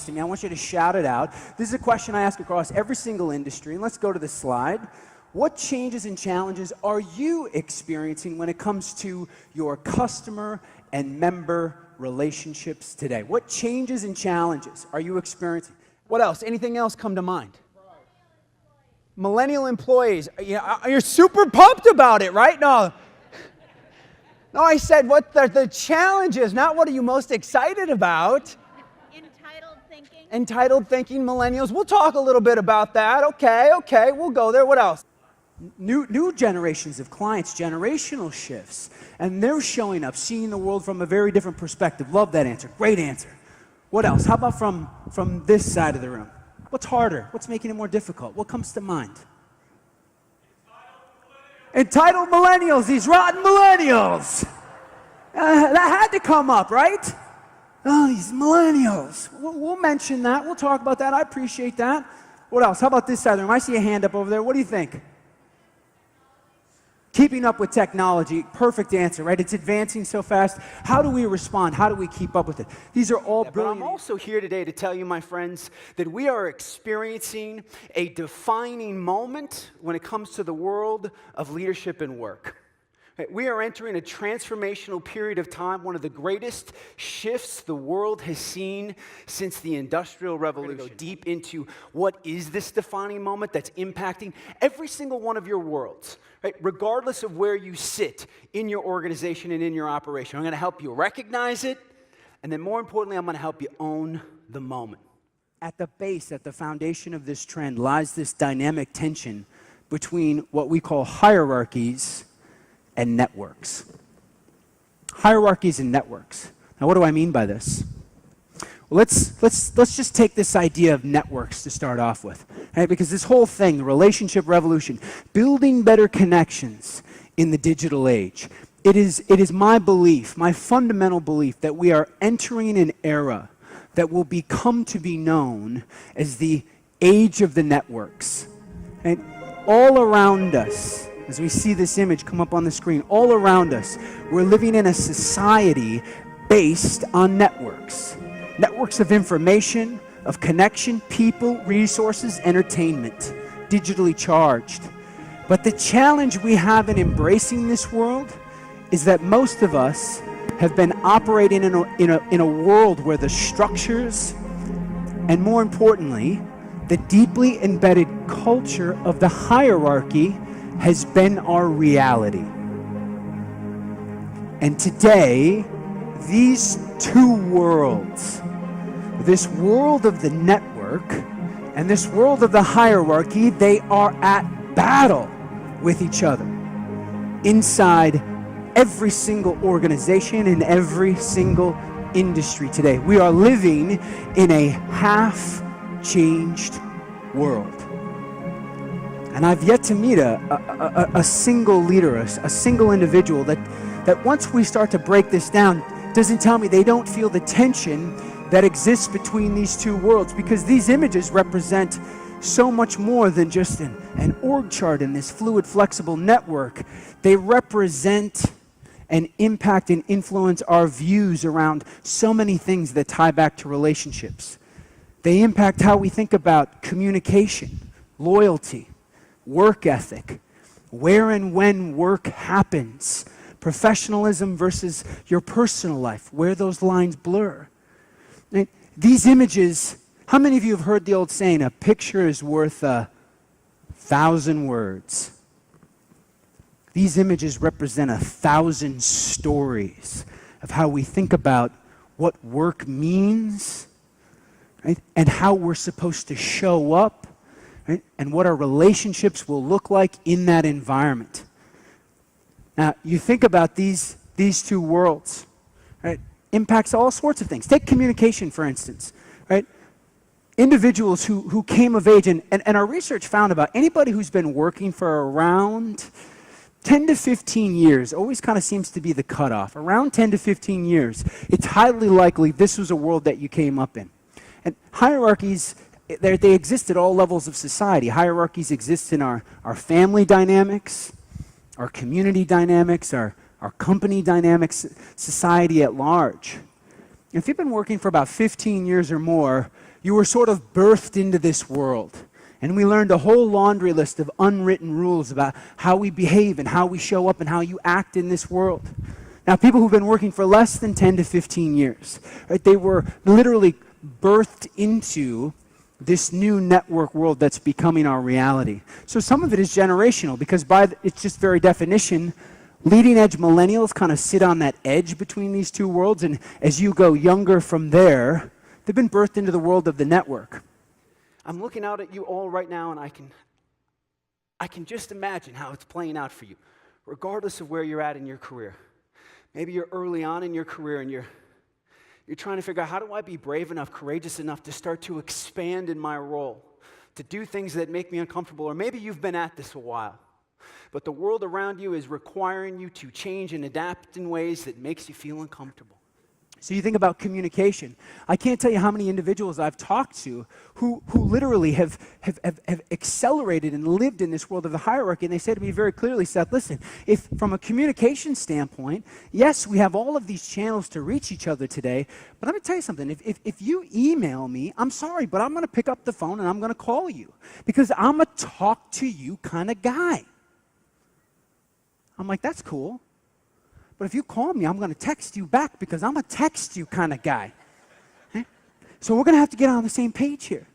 to me, I want you to shout it out. This is a question I ask across every single industry, and let's go to the slide. What changes and challenges are you experiencing when it comes to your customer and member relationships today? What changes and challenges are you experiencing? What else? Anything else come to mind? Millennial employees. You're super pumped about it, right? No, I said what the challenges, not what are you most excited about. Entitled thinking. Entitled thinking, millennials. We'll talk a little bit about that. Okay, we'll go there. What else? New generations of clients, generational shifts, and they're showing up, seeing the world from a very different perspective. Love that answer. Great answer. What else? How about from this side of the room? What's harder? What's making it more difficult? What comes to mind? Entitled millennials, these rotten millennials. That had to come up, right? Oh, these millennials. We'll mention that. We'll talk about that. I appreciate that. What else? How about this side of the room? I see a hand up over there. What do you think? Keeping up with technology, perfect answer, right? It's advancing so fast. How do we respond? How do we keep up with it? These are all brilliant. But I'm also here today to tell you, my friends, that we are experiencing a defining moment when it comes to the world of leadership and work. We are entering a transformational period of time, one of the greatest shifts the world has seen since the Industrial Revolution. We're going to go deep into what is this defining moment that's impacting every single one of your worlds, right? Regardless of where you sit in your organization and in your operation. I'm going to help you recognize it, and then more importantly, I'm going to help you own the moment. At the base, at the foundation of this trend lies this dynamic tension between what we call hierarchies and networks. Hierarchies and networks. Now, what do I mean by this? Well, let's just take this idea of networks to start off with, right? Because this whole thing, the relationship revolution, building better connections in the digital age, it is my belief, my fundamental belief, that we are entering an era that will become to be known as the age of the networks. And all around us, as we see this image come up on the screen, all around us, we're living in a society based on networks. Networks of information, of connection, people, resources, entertainment, digitally charged. But the challenge we have in embracing this world is that most of us have been operating in a world where the structures, and more importantly, the deeply embedded culture of the hierarchy has been our reality. And today, these two worlds, this world of the network and this world of the hierarchy, they are at battle with each other inside every single organization and every single industry today. We are living in a half-changed world. And I've yet to meet a single leader, a single individual that once we start to break this down, doesn't tell me they don't feel the tension that exists between these two worlds, because these images represent so much more than just an org chart in this fluid, flexible network. They represent and impact and influence our views around so many things that tie back to relationships. They impact how we think about communication, loyalty, work ethic, where and when work happens, professionalism versus your personal life, where those lines blur. Right? These images, how many of you have heard the old saying, a picture is worth 1,000 words? These images represent 1,000 stories of how we think about what work means, right? And how we're supposed to show up, right? And what our relationships will look like in that environment. Now, you think about these two worlds, right? Impacts all sorts of things. Take communication, for instance, right? Individuals who came of age, and our research found about anybody who's been working for around 10 to 15 years, always kind of seems to be the cutoff. Around 10 to 15 years, it's highly likely this was a world that you came up in. And hierarchies, they exist at all levels of society. Hierarchies exist in our family dynamics, our community dynamics, our company dynamics, society at large. If you've been working for about 15 years or more, You were sort of birthed into this world. And we learned a whole laundry list of unwritten rules about how we behave and how we show up and how you act in this world. Now, people who've been working for less than 10 to 15 years, right, they were literally birthed into this new network world that's becoming our reality. So some of it is generational because by its just very definition, leading edge millennials kind of sit on that edge between these two worlds, and as you go younger from there, they've been birthed into the world of the network. I'm looking out at you all right now, and I can just imagine how it's playing out for you, regardless of where you're at in your career. Maybe you're early on in your career, and you're trying to figure out, how do I be brave enough, courageous enough to start to expand in my role, to do things that make me uncomfortable? Or maybe you've been at this a while, but the world around you is requiring you to change and adapt in ways that makes you feel uncomfortable. So you think about communication. I can't tell you how many individuals I've talked to who literally have accelerated and lived in this world of the hierarchy, and they say to me very clearly, Seth, listen, if from a communication standpoint, yes, we have all of these channels to reach each other today, but I'm going to tell you something. If you email me, I'm sorry, but I'm going to pick up the phone and I'm going to call you because I'm a talk to you kind of guy. I'm like, that's cool. But if you call me, I'm going to text you back because I'm a text you kind of guy. Okay? So we're going to have to get on the same page here.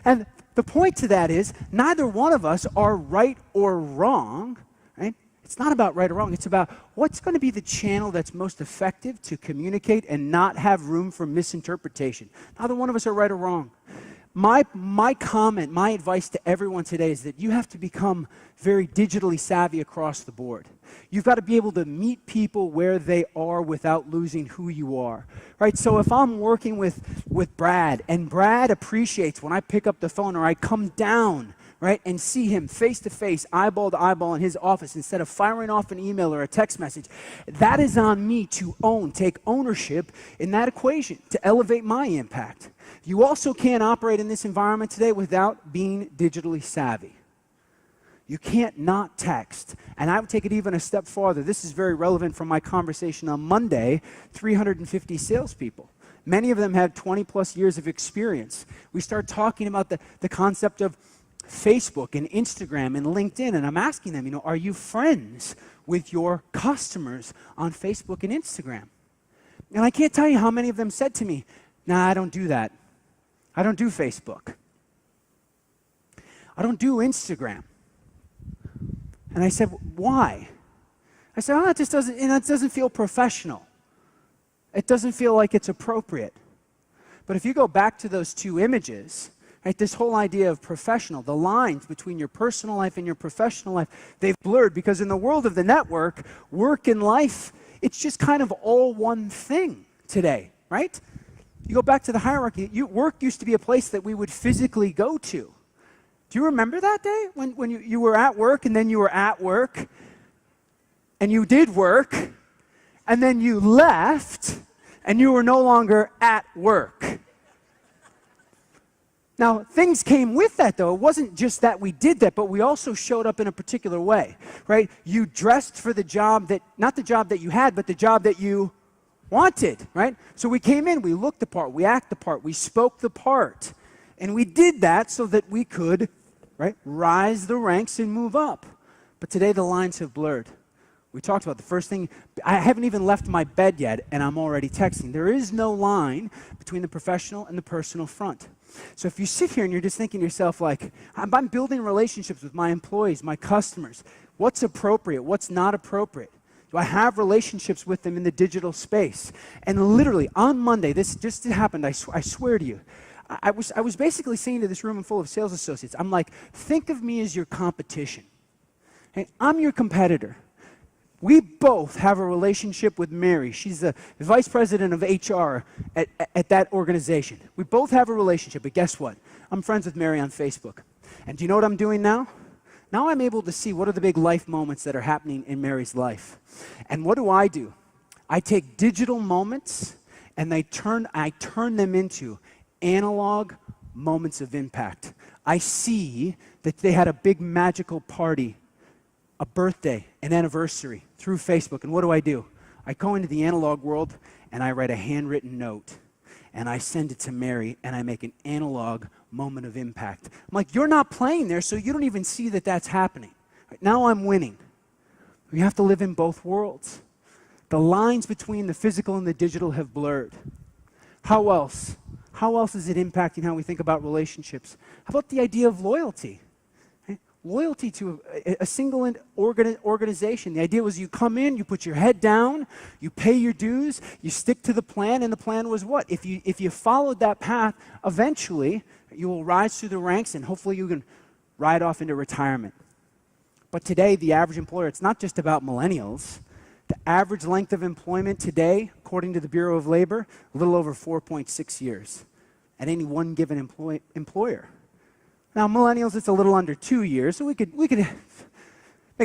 And the point to that is neither one of us are right or wrong. Right? It's not about right or wrong. It's about what's going to be the channel that's most effective to communicate and not have room for misinterpretation. Neither one of us are right or wrong. My comment, my advice to everyone today is that you have to become very digitally savvy across the board. You've got to be able to meet people where they are without losing who you are, right? So if I'm working with Brad, and Brad appreciates when I pick up the phone or I come down, right, and see him face to face, eyeball to eyeball in his office instead of firing off an email or a text message, that is on me to take ownership in that equation, to elevate my impact. You also can't operate in this environment today without being digitally savvy. You can't not text. And I would take it even a step farther. This is very relevant from my conversation on Monday, 350 salespeople. Many of them had 20 plus years of experience. We start talking about the concept of Facebook and Instagram and LinkedIn, and I'm asking them, are you friends with your customers on Facebook and Instagram? And I can't tell you how many of them said to me, nah, I don't do that. I don't do Facebook. I don't do Instagram. And I said, why? I said, it just doesn't feel professional. It doesn't feel like it's appropriate. But if you go back to those two images, right, this whole idea of professional, the lines between your personal life and your professional life, they've blurred because in the world of the network, work and life, it's just kind of all one thing today, right? You go back to the hierarchy, work used to be a place that we would physically go to. Do you remember that day when you were at work and then you were at work and you did work and then you left and you were no longer at work? Now, things came with that, though. It wasn't just that we did that, but we also showed up in a particular way, right? You dressed for the job not the job that you had, but the job that you wanted, right? So we came in, we looked the part, we acted the part, we spoke the part. And we did that so that we could, right, rise the ranks and move up. But today the lines have blurred. We talked about the first thing, I haven't even left my bed yet and I'm already texting. There is no line between the professional and the personal front. So if you sit here and you're just thinking to yourself like, I'm building relationships with my employees, my customers, what's appropriate, what's not appropriate? Do I have relationships with them in the digital space? And literally on Monday, this just happened, I swear to you. I was basically saying to this room full of sales associates, I'm like, think of me as your competition. Okay? I'm your competitor. We both have a relationship with Mary. She's the vice president of HR at that organization. We both have a relationship, but guess what? I'm friends with Mary on Facebook. And do you know what I'm doing now? Now I'm able to see what are the big life moments that are happening in Mary's life. And what do? I take digital moments and I turn them into analog moments of impact. I see that they had a big magical party, a birthday, an anniversary through Facebook. And what do? I go into the analog world and I write a handwritten note. and I send it to Mary, and I make an analog moment of impact. I'm like, you're not playing there, so you don't even see that that's happening. Right, now I'm winning. We have to live in both worlds. The lines between the physical and the digital have blurred. How else? How else is it impacting how we think about relationships? How about the idea of loyalty? Loyalty to a single organization. The idea was you come in, you put your head down, you pay your dues, you stick to the plan, and the plan was what? If you followed that path, eventually you will rise through the ranks and hopefully you can ride off into retirement. But today, the average employer, it's not just about millennials. The average length of employment today, according to the Bureau of Labor, a little over 4.6 years at any one given employer. Now, millennials, it's a little under 2 years, so we could make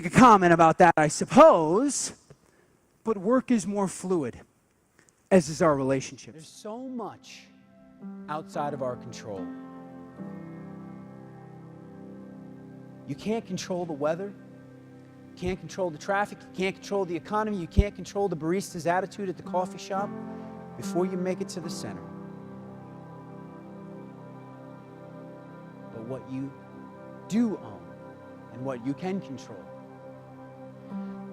a comment about that, I suppose. But work is more fluid, as is our relationships. There's so much outside of our control. You can't control the weather. You can't control the traffic. You can't control the economy. You can't control the barista's attitude at the coffee shop before you make it to the center. What you do own and what you can control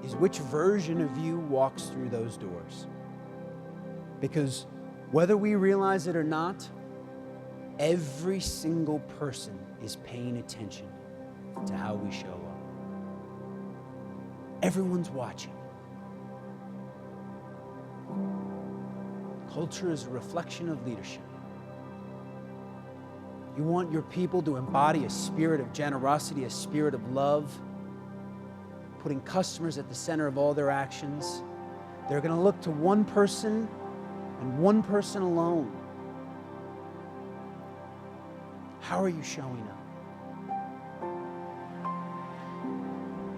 is which version of you walks through those doors. Because whether we realize it or not, every single person is paying attention to how we show up. Everyone's watching. Culture is a reflection of leadership. You want your people to embody a spirit of generosity, a spirit of love, putting customers at the center of all their actions. They're going to look to one person and one person alone. How are you showing up?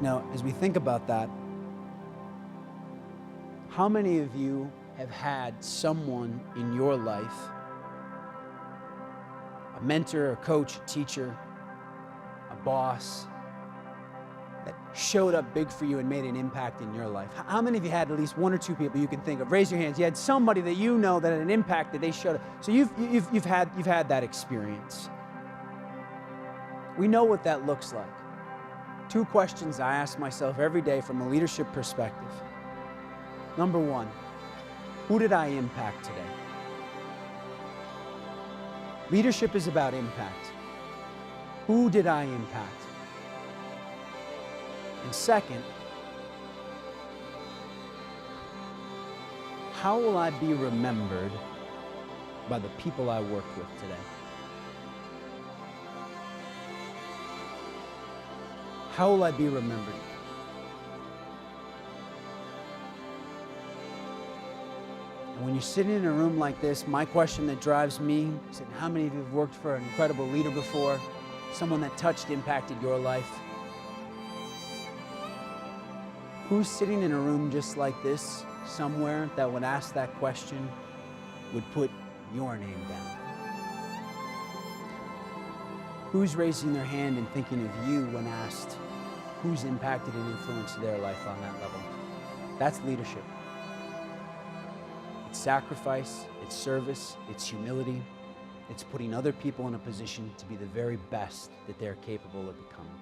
Now, as we think about that, how many of you have had someone in your life, a mentor, a coach, a teacher, a boss, that showed up big for you and made an impact in your life? How many of you had at least one or two people you can think of? Raise your hands. You had somebody that you know that had an impact that they showed up. So you've had that experience. We know what that looks like. Two questions I ask myself every day from a leadership perspective. Number one, who did I impact today? Leadership is about impact. Who did I impact? And second, how will I be remembered by the people I work with today? How will I be remembered? And when you're sitting in a room like this, my question that drives me is, how many of you have worked for an incredible leader before? Someone that touched, impacted your life? Who's sitting in a room just like this somewhere that would ask that question, would put your name down? Who's raising their hand and thinking of you when asked who's impacted and influenced their life on that level? That's leadership. It's sacrifice, it's service, it's humility, it's putting other people in a position to be the very best that they're capable of becoming.